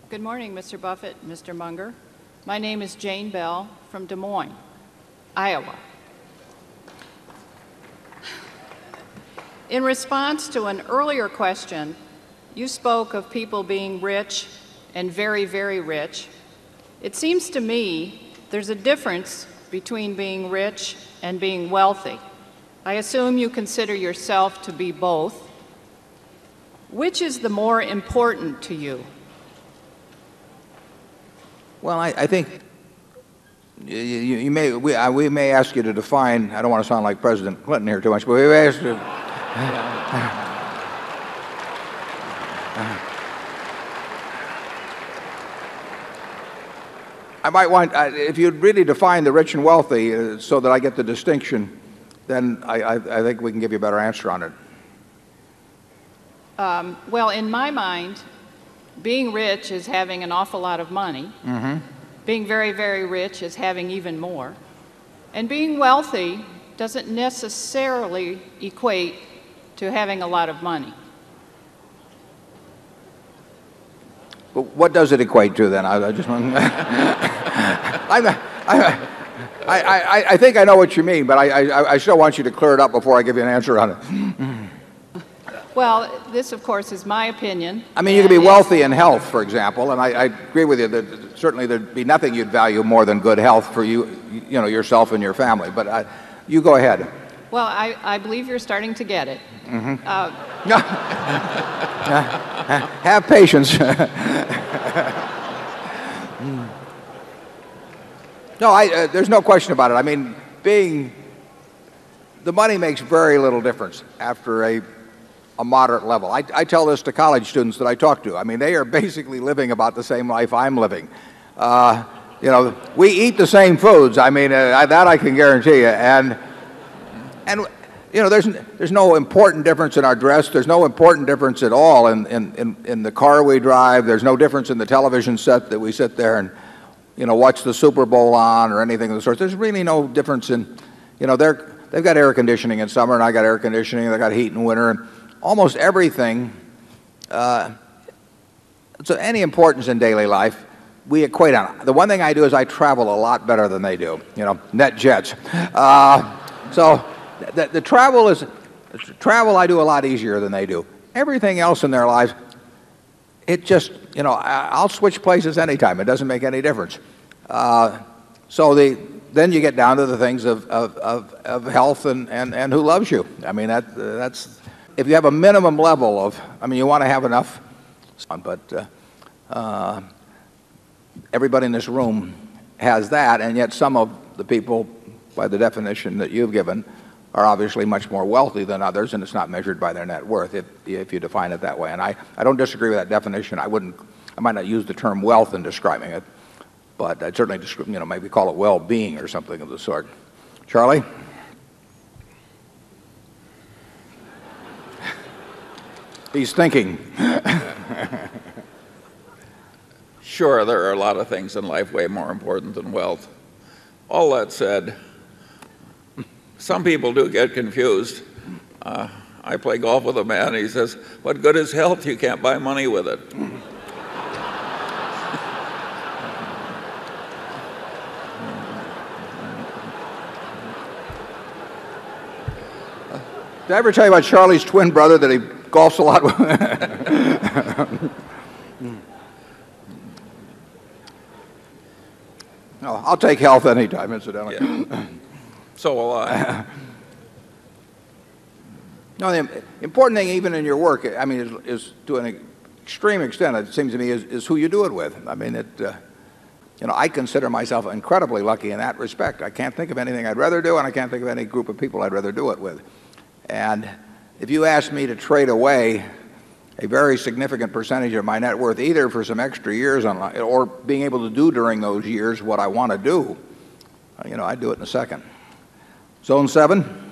Good morning, Mr. Buffett, Mr. Munger. My name is Jane Bell from Des Moines, Iowa. In response to an earlier question, you spoke of people being rich and very, very rich. It seems to me there's a difference between being rich and being wealthy. I assume you consider yourself to be both. Which is the more important to you? Well, I think we may ask you to define. I don't want to sound like President Clinton here too much, but we may ask you. I might want, if you'd really define the rich and wealthy so that I get the distinction, then I think we can give you a better answer on it. Well, in my mind, being rich is having an awful lot of money. Being very, very rich is having even more. And being wealthy doesn't necessarily equate to having a lot of money. But what does it equate to then? I just want I think I know what you mean, but I still want you to clear it up before I give you an answer on it. Well, this, of course, is my opinion. I mean, you could be wealthy in health, for example, and I agree with you that certainly there'd be nothing you'd value more than good health for you, yourself and your family. But you go ahead. Well, I believe you're starting to get it. Have patience. No, there's no question about it. I mean, the money makes very little difference after a moderate level. I tell this to college students that I talk to. I mean, they are basically living about the same life I'm living. We eat the same foods. I mean, that I can guarantee you. And there's no important difference in our dress. There's no important difference at all in the car we drive. There's no difference in the television set that we sit there and watch the Super Bowl on or anything of the sort. There's really no difference in, they've got air conditioning in summer and I got air conditioning. They got heat in winter. And almost everything, so any importance in daily life, we equate on. The one thing I do is I travel a lot better than they do, net jets. So the travel I do a lot easier than they do. Everything else in their lives, it just, I'll switch places anytime. It doesn't make any difference. Then you get down to the things of health and who loves you. I mean, that's, if you have a minimum level of, you want to have enough, but everybody in this room has that, and yet some of the people, by the definition that you've given, are obviously much more wealthy than others, and it's not measured by their net worth if you define it that way. And I don't disagree with that definition. I might not use the term wealth in describing it, but I'd certainly maybe call it well-being or something of the sort. Charlie? He's thinking. Sure, there are a lot of things in life way more important than wealth. All that said, some people do get confused. I play golf with a man, and he says, "What good is health? You can't buy money with it." Did I ever tell you about Charlie's twin brother that he golfs a lot with? No, I'll take health anytime, incidentally. Yeah. So will I. No, the important thing, even in your work, is to an extreme extent, it seems to me, is who you do it with. I consider myself incredibly lucky in that respect. I can't think of anything I'd rather do, and I can't think of any group of people I'd rather do it with. And if you asked me to trade away a very significant percentage of my net worth, either for some extra years or being able to do during those years what I want to do, I'd do it in a second. Zone 7.